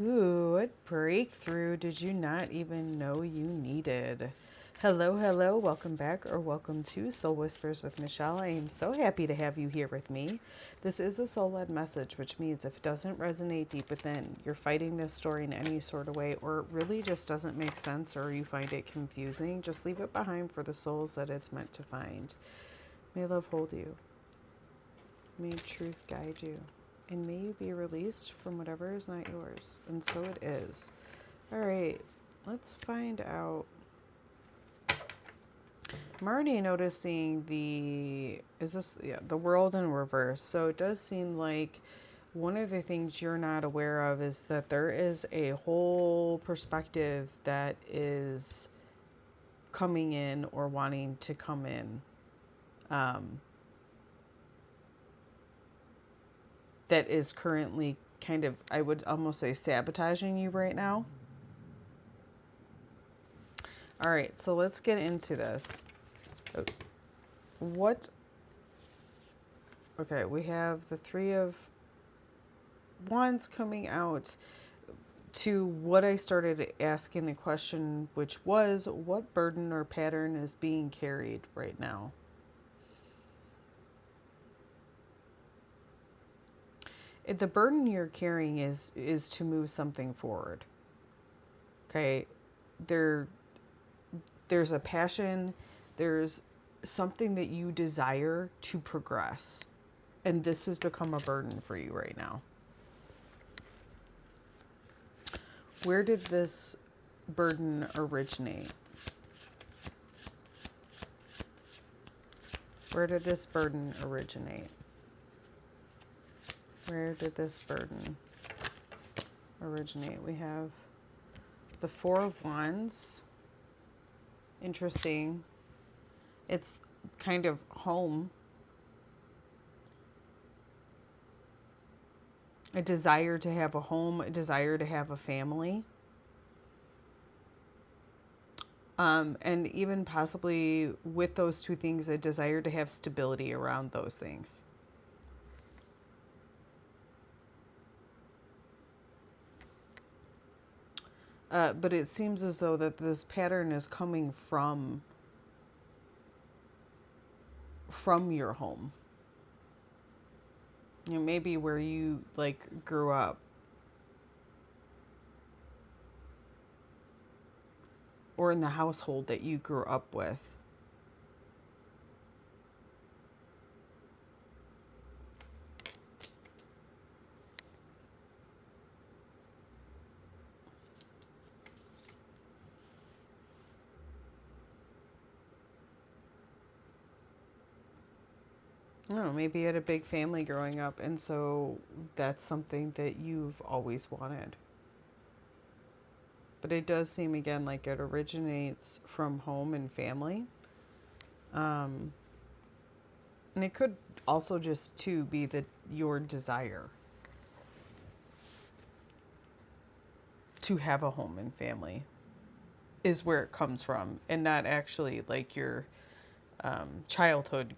Ooh, what breakthrough did you not even know you needed? Hello, hello, welcome back or welcome to Soul Whispers with Michelle. I am so happy to have you here with me. This is a soul-led message, which means if it doesn't resonate deep within, you're fighting this story in any sort of way, or it really just doesn't make sense or you find it confusing, just leave it behind for the souls that it's meant to find. May love hold you. May truth guide you. And may you be released from whatever is not yours. And so it is. All right, let's find out. I'm already noticing the world in reverse. So it does seem like one of the things you're not aware of is that there is a whole perspective that is coming in or wanting to come in. That is currently kind of, I would almost say, sabotaging you right now. All right, so let's get into this. Okay, we have the Three of Wands coming out to what I started asking the question, which was, what burden or pattern is being carried right now? The burden you're carrying is to move something forward. Okay, there's a passion, there's something that you desire to progress, and this has become a burden for you right now. Where did this burden originate? Where did this burden originate? Where did this burden originate? We have the Four of Wands. Interesting. It's kind of home. A desire to have a home, a desire to have a family. And even possibly with those two things, a desire to have stability around those things. But it seems as though that this pattern is coming from your home. You know, maybe where you grew up. Or in the household that you grew up with. I don't know, maybe you had a big family growing up, and so that's something that you've always wanted. But it does seem, again, like it originates from home and family. And it could also just, too, be that your desire to have a home and family is where it comes from, and not actually like your childhood,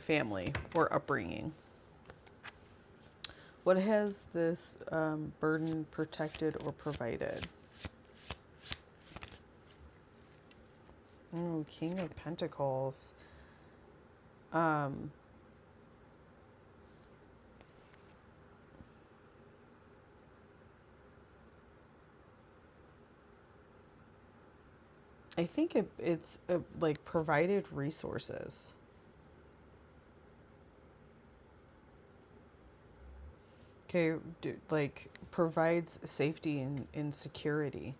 family or upbringing. What has this burden protected or provided? Oh, King of Pentacles. I think it's like provided resources. Okay, like provides safety and security,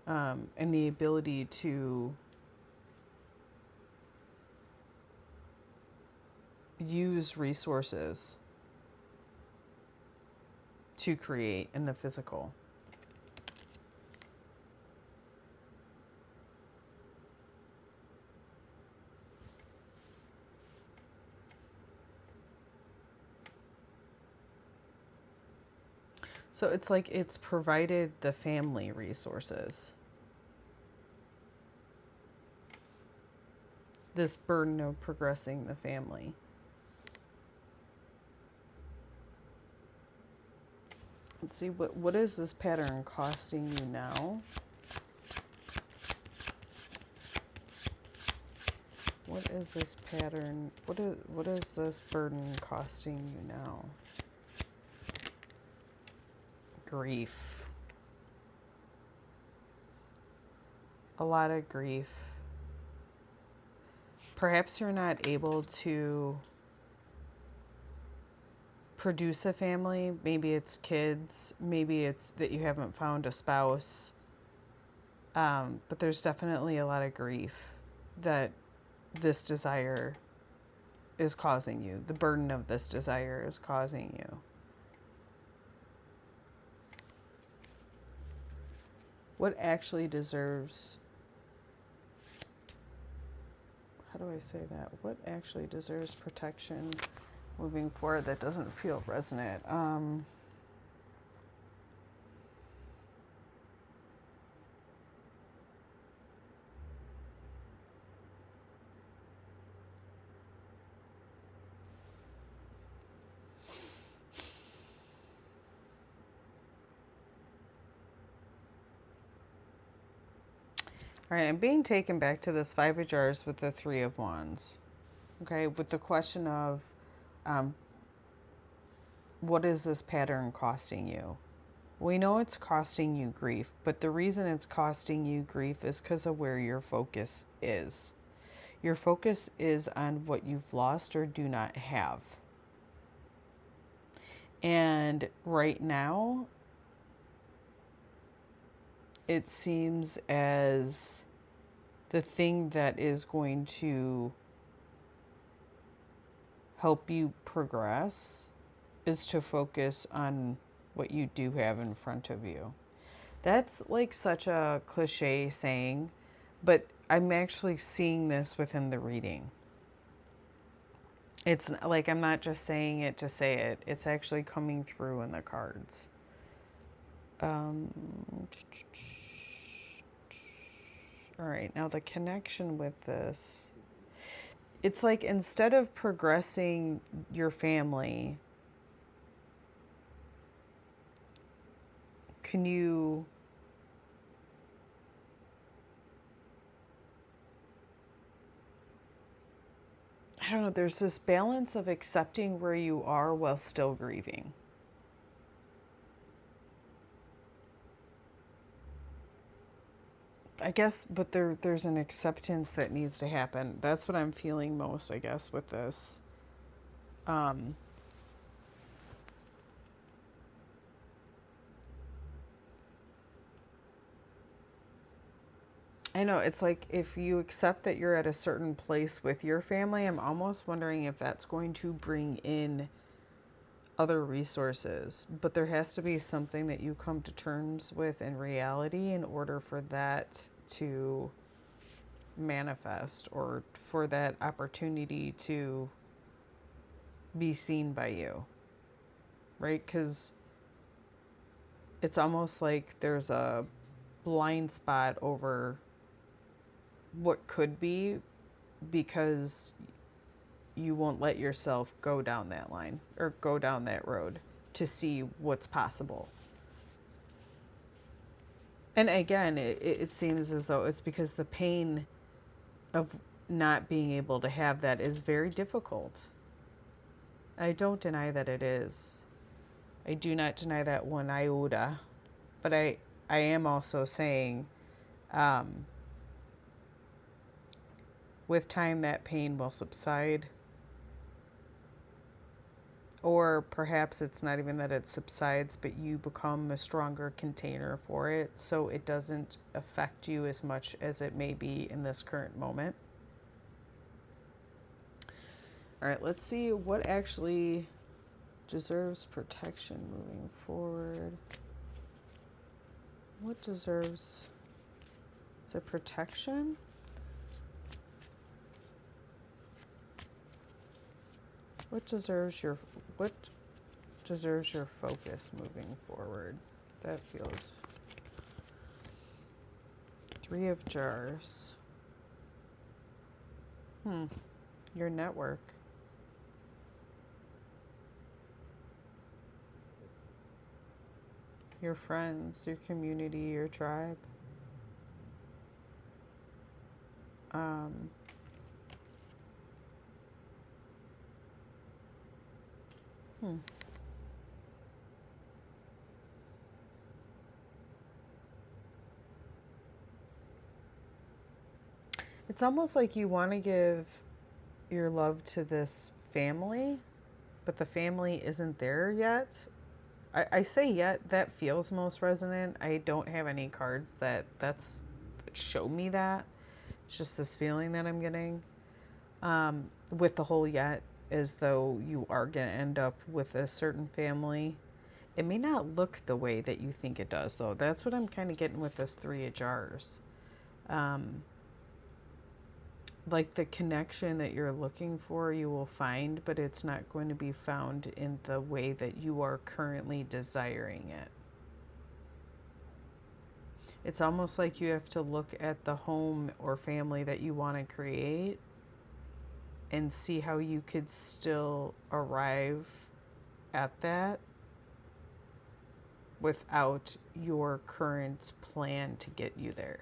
and the ability to use resources to create in the physical. So it's like it's provided the family resources. This burden of progressing the family. Let's see, what is this pattern costing you now? What is this pattern? What is this burden costing you now? Grief. A lot of grief. Perhaps you're not able to produce a family. Maybe it's kids. Maybe it's that you haven't found a spouse. But there's definitely a lot of grief that this desire is causing you. The burden of this desire is causing you. What actually deserves... How do I say that? What actually deserves protection moving forward that doesn't feel resonant? All right, I'm being taken back to this Five of Jars with the Three of Wands. Okay, with the question of what is this pattern costing you? We know it's costing you grief, but the reason it's costing you grief is because of where your focus is. Your focus is on what you've lost or do not have. And right now, it seems as the thing that is going to help you progress is to focus on what you do have in front of you. That's like such a cliche saying, but I'm actually seeing this within the reading. It's like I'm not just saying it to say it. It's actually coming through in the cards. All right, now the connection with this. It's like instead of progressing your family, can you I don't know, there's this balance of accepting where you are while still grieving. I guess, but there's an acceptance that needs to happen. That's what I'm feeling most, I guess, with this. I know, it's like if you accept that you're at a certain place with your family, I'm almost wondering if that's going to bring in other resources. But there has to be something that you come to terms with in reality in order for that to manifest or for that opportunity to be seen by you, right? Because it's almost like there's a blind spot over what could be because you won't let yourself go down that line or go down that road to see what's possible. And again, it seems as though it's because the pain of not being able to have that is very difficult. I don't deny that it is. I do not deny that one iota. But I am also saying, with time, that pain will subside. Or perhaps it's not even that it subsides, but you become a stronger container for it, so it doesn't affect you as much as it may be in this current moment. All right, let's see what actually deserves protection moving forward. What deserves... Is it protection? What deserves your focus moving forward? That feels... Three of Jars. Your network. your friends, your community, your tribe. Um, hmm. It's almost like you want to give your love to this family, but the family isn't there yet. I say yet, that feels most resonant. I don't have any cards that show me that. It's just this feeling that I'm getting. With the whole yet, as though you are going to end up with a certain family. It may not look the way that you think it does, though. That's what I'm kind of getting with this Three of Jars. Like the connection that you're looking for, you will find, but it's not going to be found in the way that you are currently desiring it. It's almost like you have to look at the home or family that you want to create and see how you could still arrive at that without your current plan to get you there.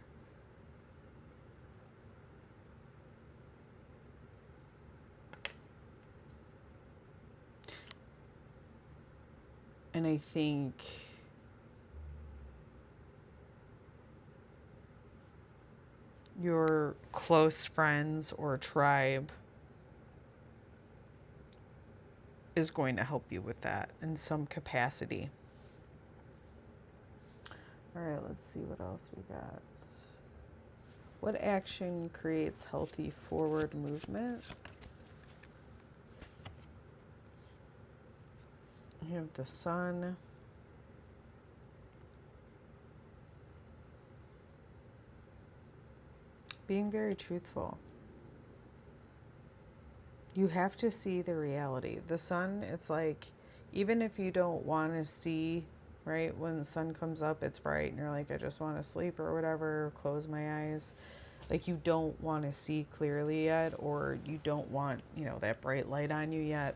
And I think your close friends or tribe is going to help you with that in some capacity. All right, let's see what else we got. What action creates healthy forward movement? You have the sun. Being very truthful. You have to see the reality. The sun, it's like, even if you don't want to see, right, when the sun comes up, it's bright and you're like, I just want to sleep or whatever, close my eyes. Like, you don't want to see clearly yet, or you don't want, that bright light on you yet.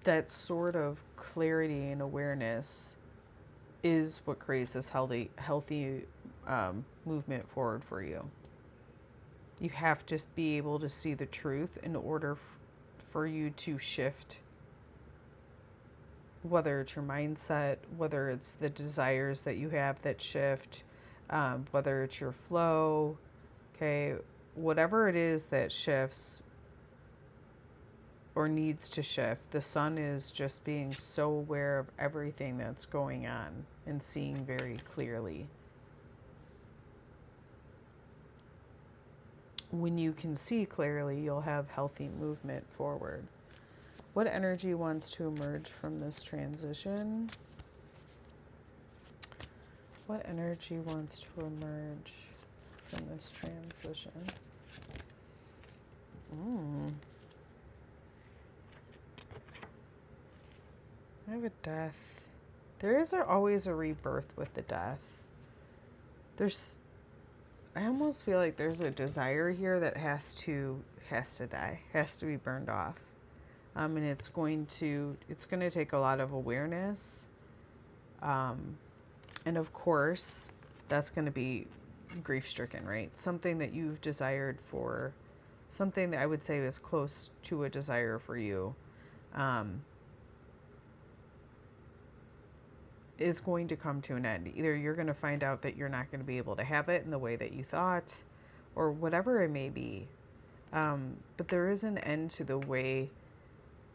That sort of clarity and awareness is what creates this healthy movement forward for you. You have to be able to see the truth in order for you to shift, whether it's your mindset, whether it's the desires that you have that shift, whether it's your flow, okay, whatever it is that shifts or needs to shift, the sun is just being so aware of everything that's going on and seeing very clearly. When you can see clearly, you'll have healthy movement forward. What energy wants to emerge from this transition? What energy wants to emerge from this transition? I have a death. There is always a rebirth with the death. I almost feel like there's a desire here that has to die, has to be burned off. And it's going to take a lot of awareness. And of course, that's going to be grief-stricken, right? Something that you've desired for, something that I would say is close to a desire for you, is going to come to an end. Either you're going to find out that you're not going to be able to have it in the way that you thought, or whatever it may be. But there is an end to the way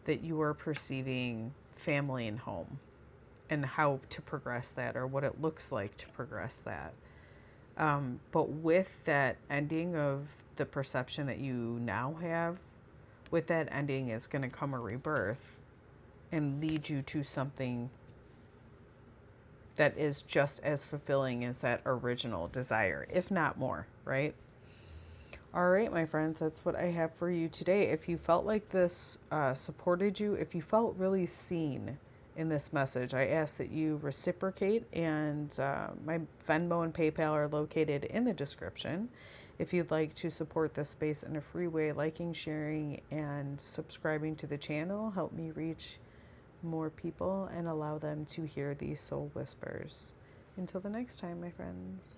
that you are perceiving family and home and how to progress that, or what it looks like to progress that. But with that ending of the perception that you now have, with that ending is going to come a rebirth and lead you to something that is just as fulfilling as that original desire, if not more, right? All right, my friends, that's what I have for you today. If you felt like this supported you, if you felt really seen in this message, I ask that you reciprocate, and my Venmo and PayPal are located in the description. If you'd like to support this space in a free way, liking, sharing, and subscribing to the channel help me reach more people and allow them to hear these soul whispers. Until the next time, my friends.